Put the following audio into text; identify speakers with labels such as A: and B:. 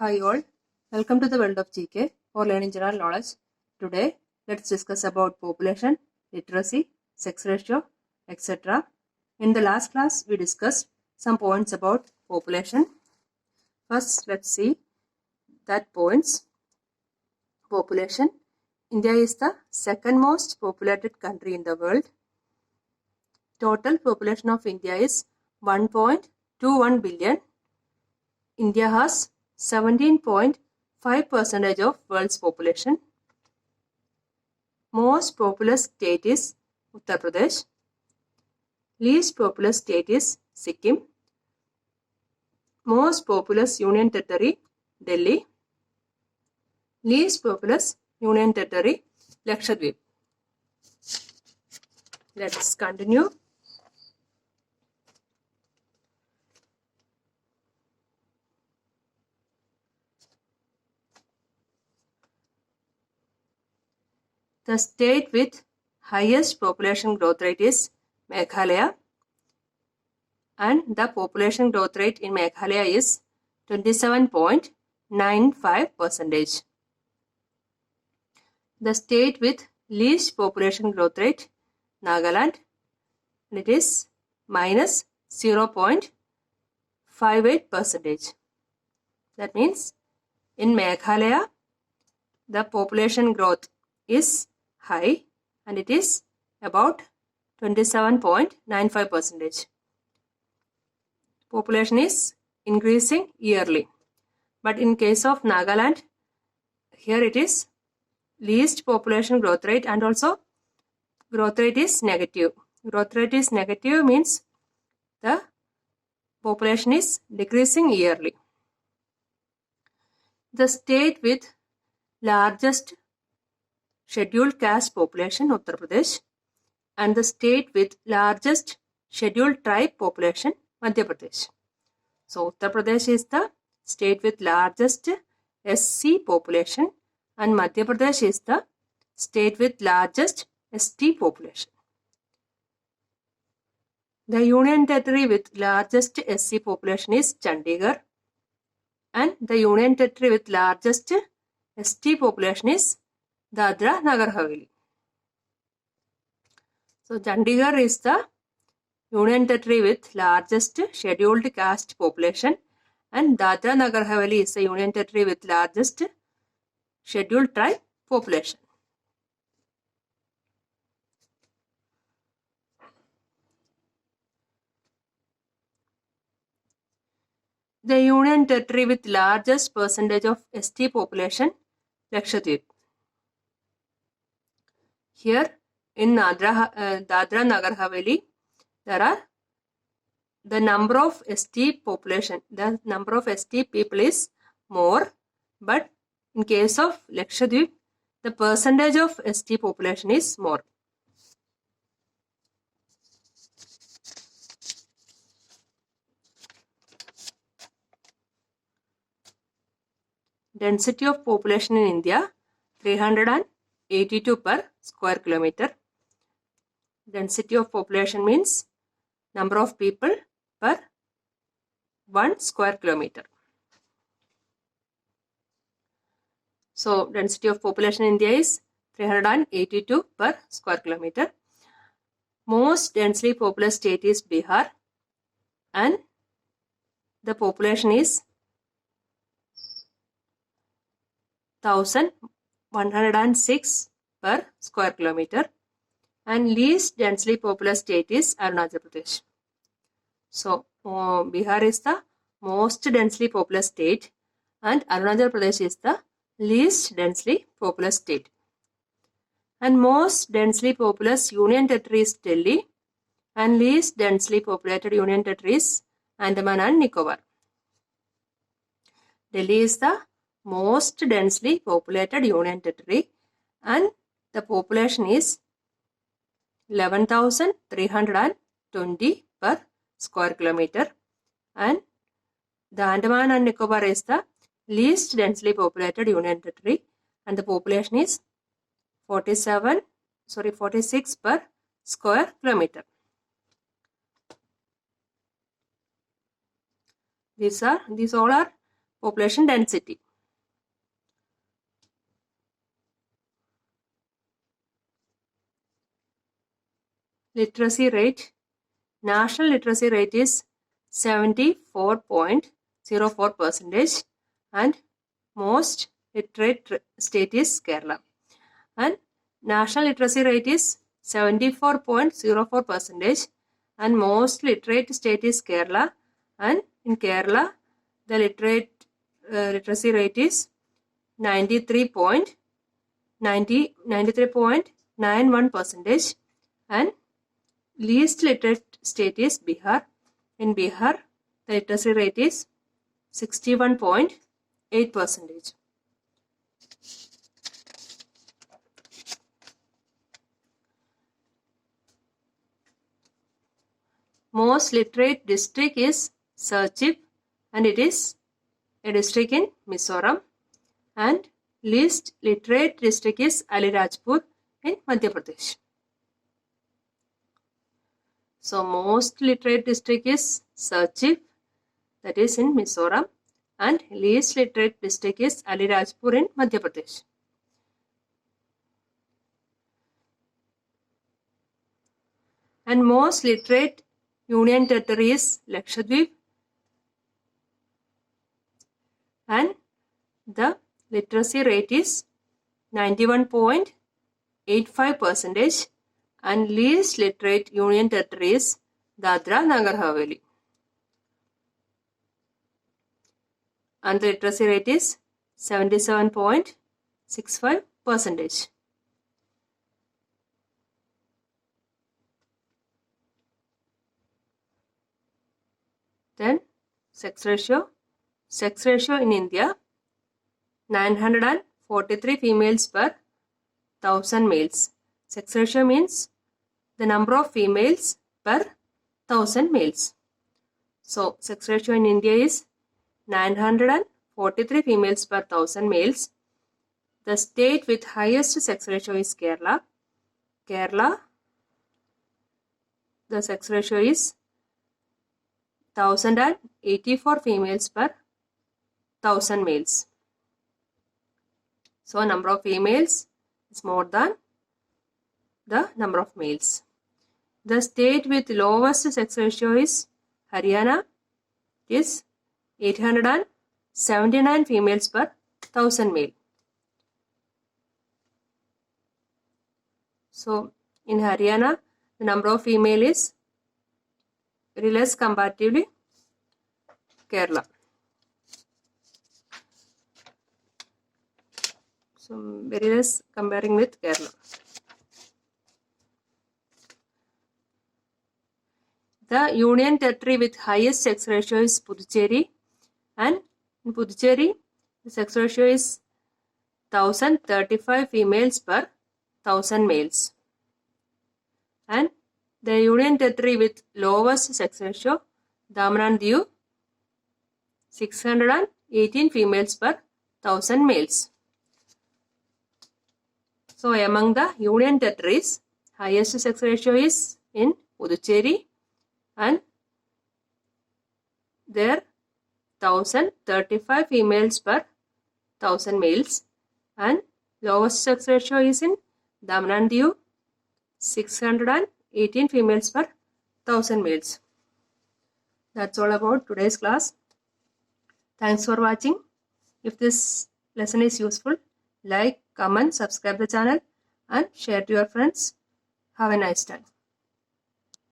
A: Hi all, welcome to the world of GK or learning general knowledge. Today, let's discuss about population, literacy, sex ratio, etc. In the last class, we discussed some points about population. First, let's see that points. Population. India is the second most populated country in the world. Total population of India is 1.21 billion. India has 17.5% of world's population. Most populous state is Uttar Pradesh. Least populous state is Sikkim. Most populous union territory Delhi. Least populous union territory Lakshadweep. Let's continue. The state with highest population growth rate is Meghalaya, and the population growth rate in Meghalaya is 27.95%. The state with least population growth rate, Nagaland, and it is minus 0.58%. That means in Meghalaya, the population growth is high and it is about 27.95%. Population is increasing yearly. But in case of Nagaland, here it is least population growth rate and also growth rate is negative. Growth rate is negative means the population is decreasing yearly. The state with largest scheduled caste population, Uttar Pradesh, and the state with largest scheduled tribe population, Madhya Pradesh. So Uttar Pradesh is the state with largest SC population and Madhya Pradesh is the state with largest ST population. The union territory with largest SC population is Chandigarh and the union territory with largest ST population is Dadra Nagar Haveli. So Chandigarh is the union territory with largest scheduled caste population and Dadra Nagar Haveli is the union territory with largest scheduled tribe population. The union territory with largest percentage of ST population, Lakshadweep. Here in Dadra Nagar Haveli, there are the number of ST population, the number of ST people is more, but in case of Lakshadweep, the percentage of ST population is more. Density of population in India, 382 per square kilometer. Density of population means number of people per 1 square kilometer. So density of population in India is 382 per square kilometer. Most densely populous state is Bihar and the population is 1106 per square kilometer, and least densely populous state is Arunachal Pradesh. So Bihar is the most densely populous state and Arunachal Pradesh is the least densely populous state. And most densely populous union territory is Delhi and least densely populated union territory is Andaman and Nicobar. Delhi is the most densely populated union territory and the population is 11,320 per square kilometer, and the Andaman and Nicobar is the least densely populated union territory and the population is 46 per square kilometer. These all are population density. Literacy rate. National literacy rate is 74.04% and most literate state is Kerala. And national literacy rate is 74.04% and most literate state is Kerala. And in Kerala, the literacy rate is 93.91% and least literate state is Bihar. In Bihar, the literacy rate is 61.8%. Most literate district is Serchhip and it is a district in Mizoram, and least literate district is Alirajpur in Madhya Pradesh. So most literate district is Serchhip, that is in Mizoram, and least literate district is Alirajpur in Madhya Pradesh. And most literate union territory is Lakshadweep, and the literacy rate is 91.85% and least literate union territory is Dadra Nagar Haveli. And the literacy rate is 77.65%. Then sex ratio. Sex ratio in India, 943 females per 1000 males. Sex ratio means the number of females per 1000 males. So sex ratio in India is 943 females per 1000 males. The state with highest sex ratio is Kerala. Kerala, the sex ratio is 1084 females per 1000 males. So number of females is more than the number of males. The state with lowest sex ratio is Haryana. It is 879 females per 1000 male. So in Haryana, the number of female is very less comparatively Kerala. So very less comparing with Kerala. The union territory with highest sex ratio is Puducherry, and in Puducherry the sex ratio is 1035 females per 1000 males. And the union territory with lowest sex ratio, Daman and Diu, 618 females per 1000 males. So among the union territories, highest sex ratio is in Puducherry, and there 1035 females per 1000 males, and lowest sex ratio is in Daman and Diu, 618 females per 1000 males. That's all about today's class. Thanks for watching. If this lesson is useful, like, comment, subscribe the channel and share to your friends. Have a nice time.